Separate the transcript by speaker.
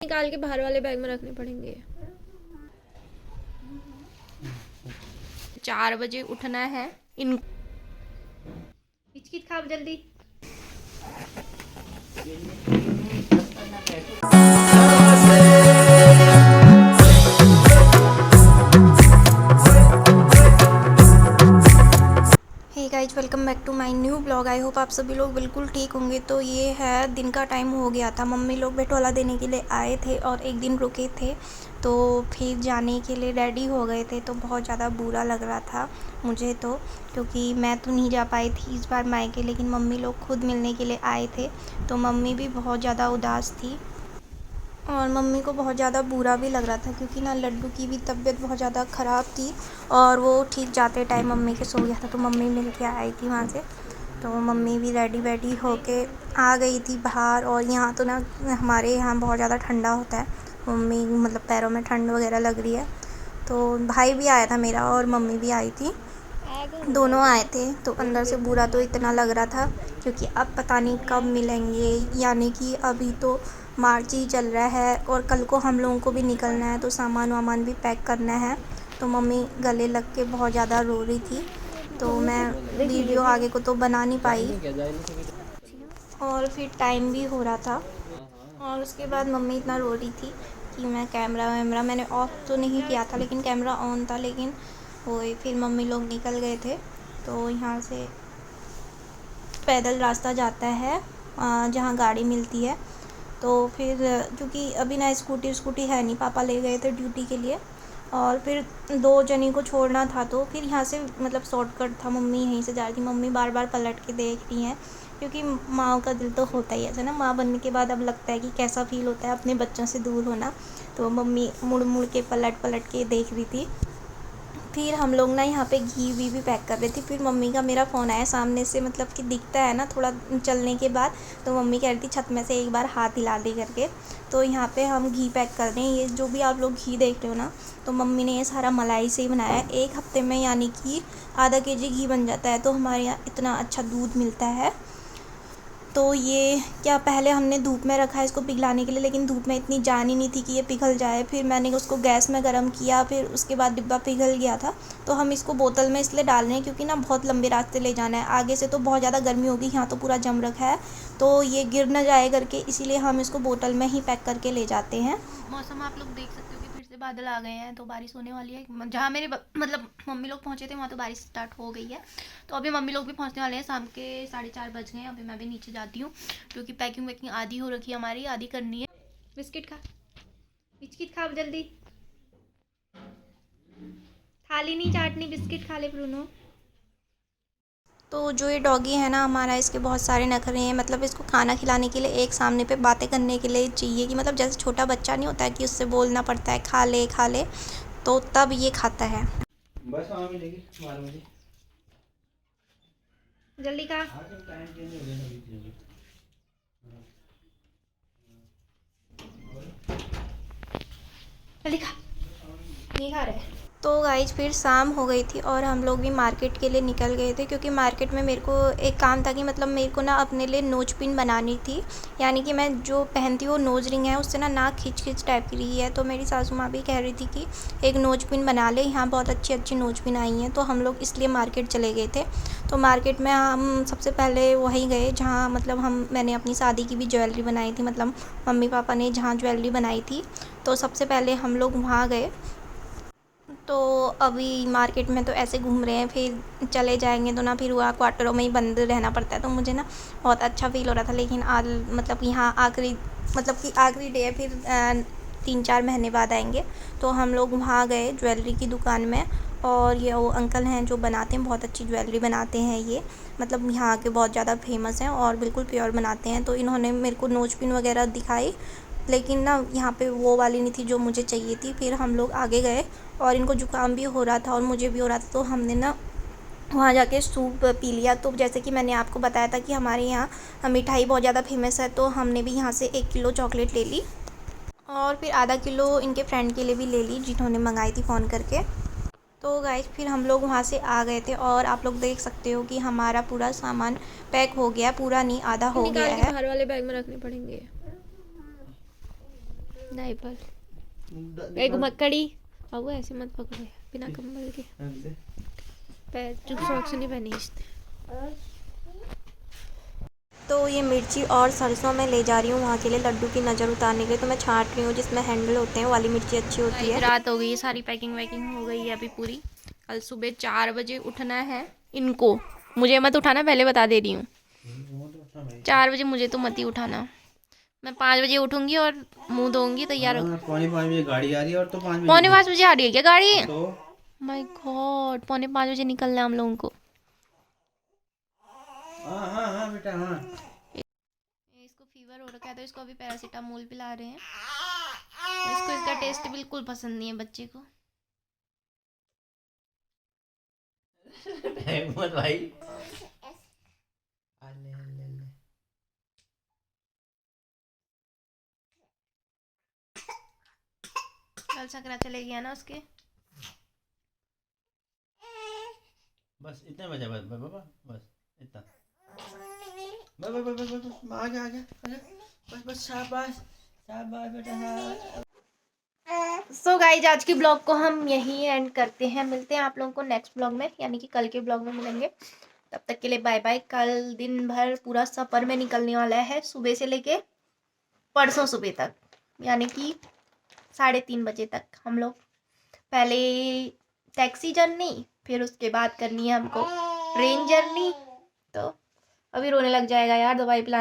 Speaker 1: निकाल के बाहर वाले बैग में रखने पड़ेंगे। 4 बजे उठना है। इन बिस्किट खाओ जल्दी। Hey guys, welcome back to my new blog. I hope आप सभी लोग बिल्कुल ठीक होंगे। तो ये है, दिन का टाइम हो गया था, मम्मी लोग बटवाला देने के लिए आए थे और एक दिन रुके थे, तो फिर जाने के लिए रेडी हो गए थे। तो बहुत ज़्यादा बुरा लग रहा था मुझे तो, क्योंकि मैं तो नहीं जा पाई थी इस बार मायके, लेकिन मम्मी लोग खुद मिलने के लिए आए थे। तो मम्मी भी बहुत ज़्यादा उदास थी और मम्मी को बहुत ज़्यादा बुरा भी लग रहा था, क्योंकि ना लड्डू की भी तबीयत बहुत ज़्यादा ख़राब थी और वो ठीक जाते टाइम मम्मी के सो गया था। तो मम्मी मिल के आई थी वहाँ से, तो मम्मी भी रेडी वेडी होके आ गई थी बाहर। और यहाँ तो ना हमारे यहाँ बहुत ज़्यादा ठंडा होता है, मम्मी मतलब पैरों में ठंड वगैरह लग रही है। तो भाई भी आया था मेरा और मम्मी भी आई थी, दोनों आए थे। तो अंदर से बुरा तो इतना लग रहा था, क्योंकि अब पता नहीं कब मिलेंगे, यानी कि अभी तो मार्च ही चल रहा है और कल को हम लोगों को भी निकलना है, तो सामान वामान भी पैक करना है। तो मम्मी गले लग के बहुत ज़्यादा रो रही थी, तो मैं वीडियो आगे को तो बना नहीं पाई। और फिर टाइम भी हो रहा था और उसके बाद मम्मी इतना रो रही थी कि मैं कैमरा वैमरा मैंने ऑफ तो नहीं किया था, लेकिन कैमरा ऑन था। लेकिन वो फिर मम्मी लोग निकल गए थे। तो यहाँ से पैदल रास्ता जाता है जहाँ गाड़ी मिलती है। तो फिर क्योंकि अभी ना स्कूटी है नहीं, पापा ले गए थे ड्यूटी के लिए, और फिर 2 जनी को छोड़ना था। तो फिर यहाँ से मतलब शॉर्टकट था, मम्मी यहीं से जा रही थी। मम्मी बार बार पलट के देख रही हैं, क्योंकि माँ का दिल तो होता ही ऐसा ना, माँ बनने के बाद अब लगता है कि कैसा फ़ील होता है अपने बच्चों से दूर होना। तो मम्मी मुड़ मुड़ के पलट के देख रही थी। फिर हम लोग ना यहाँ पे घी भी पैक कर रहे थे। फिर मम्मी का मेरा फ़ोन आया सामने से, मतलब कि दिखता है ना थोड़ा चलने के बाद। तो मम्मी कह रही थी छत में से एक बार हाथ हिला दे करके। तो यहाँ पे हम घी पैक कर रहे हैं। ये जो भी आप लोग घी देख रहे हो ना, तो मम्मी ने ये सारा मलाई से ही बनाया है। 1 हफ्ते में यानी कि आधा केजी घी बन जाता है। तो हमारे यहाँ इतना अच्छा दूध मिलता है। तो ये क्या, पहले हमने धूप में रखा है इसको पिघलाने के लिए, लेकिन धूप में इतनी जान ही नहीं थी कि ये पिघल जाए। फिर मैंने उसको गैस में गर्म किया, फिर उसके बाद डिब्बा पिघल गया था। तो हम इसको बोतल में इसलिए डाल रहे हैं, क्योंकि ना बहुत लंबे रास्ते ले जाना है, आगे से तो बहुत ज़्यादा गर्मी होगी, यहाँ तो पूरा जम रखा है, तो ये गिर न जाए करके, इसीलिए हम इसको बोतल में ही पैक करके ले जाते हैं। मौसम आप लोग देख सकते हो कि फिर से बादल आ गए हैं, तो बारिश होने वाली है। जहाँ मेरे मतलब मम्मी लोग पहुँचे थे वहाँ तो बारिश स्टार्ट हो गई है। तो अभी मम्मी लोग भी पहुँचने वाले हैं, शाम के 4:30 बज गए हैं। अभी मैं भी नीचे जाती हूँ, क्योंकि पैकिंग वैकिंग आधी हो रखी है, हमारी आधी करनी है। बिस्किट खा जल्दी। थाली नहीं चाटनी, बिस्किट खा ले ब्रूनो। तो जो ये डॉगी है ना हमारा, इसके बहुत सारे नखरे हैं। मतलब इसको खाना खिलाने के लिए एक सामने पे बातें करने के लिए चाहिए, कि मतलब जैसे छोटा बच्चा नहीं होता है कि उससे बोलना पड़ता है खा ले खा ले, तो तब ये खाता है। बस मिलेगी 12 बजे, जल्दी खा। जल्दी खा, नहीं खा रहे। तो गाइज फिर शाम हो गई थी और हम लोग भी मार्केट के लिए निकल गए थे, क्योंकि मार्केट में मेरे को एक काम था कि मतलब मेरे को ना अपने लिए नोज पिन बनानी थी। यानी कि मैं जो पहनती हूँ नोज रिंग है, उससे ना नाक खिंच टाइप की रही है। तो मेरी सासू माँ भी कह रही थी कि एक नोज पिन बना ले, यहाँ बहुत अच्छी अच्छी नोज पिन आई हैं। तो हम लोग इसलिए मार्केट चले गए थे। तो मार्केट में हम सबसे पहले वहीं गए जहाँ मतलब मैंने अपनी शादी की भी ज्वेलरी बनाई थी, मतलब मम्मी पापा ने जहाँ ज्वेलरी बनाई थी, तो सबसे पहले हम लोग वहाँ गए। तो अभी मार्केट में तो ऐसे घूम रहे हैं, फिर चले जाएंगे तो ना फिर वहाँ क्वार्टरों में ही बंद रहना पड़ता है। तो मुझे ना बहुत अच्छा फ़ील हो रहा था, लेकिन मतलब यहाँ आखिरी डे है, फिर 3-4 महीने बाद आएंगे। तो हम लोग वहाँ गए ज्वेलरी की दुकान में, और ये वो अंकल हैं जो बनाते हैं, बहुत अच्छी ज्वेलरी बनाते हैं ये, मतलब यहाँ के बहुत ज़्यादा फेमस हैं और बिल्कुल प्योर बनाते हैं। तो इन्होंने मेरे को नोज पिन वगैरह दिखाई, लेकिन ना यहाँ पे वो वाली नहीं थी जो मुझे चाहिए थी। फिर हम लोग आगे गए और इनको ज़ुकाम भी हो रहा था और मुझे भी हो रहा था, तो हमने ना वहाँ जाके सूप पी लिया। तो जैसे कि मैंने आपको बताया था कि हमारे यहाँ मिठाई बहुत ज़्यादा फेमस है, तो हमने भी यहाँ से 1 किलो चॉकलेट ले ली और फिर आधा किलो इनके फ्रेंड के लिए भी ले ली, जिन्होंने मंगाई थी फ़ोन करके। तो गाइस फिर हम लोग वहाँ से आ गए थे और आप लोग देख सकते हो कि हमारा पूरा सामान पैक हो गया, पूरा नहीं आधा हो गया है। बाहर वाले बैग में रखने पड़ेंगे। डायपर एक मक्कड़ी अब वो ऐसे मत पकड़ो बिना कंबल के पैर जो सॉक्स नहीं पहनी इसने। तो ये मिर्ची और सरसों मैं ले जा रही हूँ वहाँ के लिए लड्डू की नज़र उतारने के लिए। तो मैं छांट रही हूँ जिसमें हैंडल होते हैं वाली मिर्ची अच्छी होती है। रात हो गई है, सारी पैकिंग वैकिंग हो गई है अभी पूरी। कल सुबह 4 बजे उठना है इनको। मुझे मत उठाना, पहले बता दे रही हूँ। 4 बजे मुझे तो मत ही उठाना। मैं 5 बजे उठूंगी और मुंह धोऊंगी तैयार हो।
Speaker 2: 4:45 गाड़ी आ रही है और तो 5 बजे
Speaker 1: 4:45 आ रही है क्या गाड़ी?
Speaker 2: तो
Speaker 1: माय गॉड 4:45 बजे निकलना है हम लोगों को।
Speaker 2: हाँ हाँ हाँ बेटा हाँ।
Speaker 1: इसको फीवर हो रखा है तो इसको अभी पैरासीटामोल पिला रहे हैं। इसको इसका टेस्ट बिल्कुल पसंद नहीं है बच्चे को।
Speaker 2: अहमद भाई ले ले ले।
Speaker 1: कल सकरा चले गया ना उसके।
Speaker 2: बस इतने बजे बस बाबा बस इतना बस बस बस बस बस आ गया आ गया बस बस शाबाश शाबाश बेटा।
Speaker 1: सो गाइज आज की ब्लॉग को हम यहीं एंड करते हैं। मिलते हैं आप लोगों को नेक्स्ट ब्लॉग में, यानी कि कल के ब्लॉग में मिलेंगे। तब तक के लिए बाय बाय। कल दिन भर पूरा सफ़र में निकलने वाला है, सुबह से लेके परसों सुबह तक, यानी कि 3:30 बजे तक। हम लोग पहले टैक्सी जर्नी, फिर उसके बाद करनी है हमको ट्रेन जर्नी। तो अभी रोने लग जाएगा यार दवाई पिला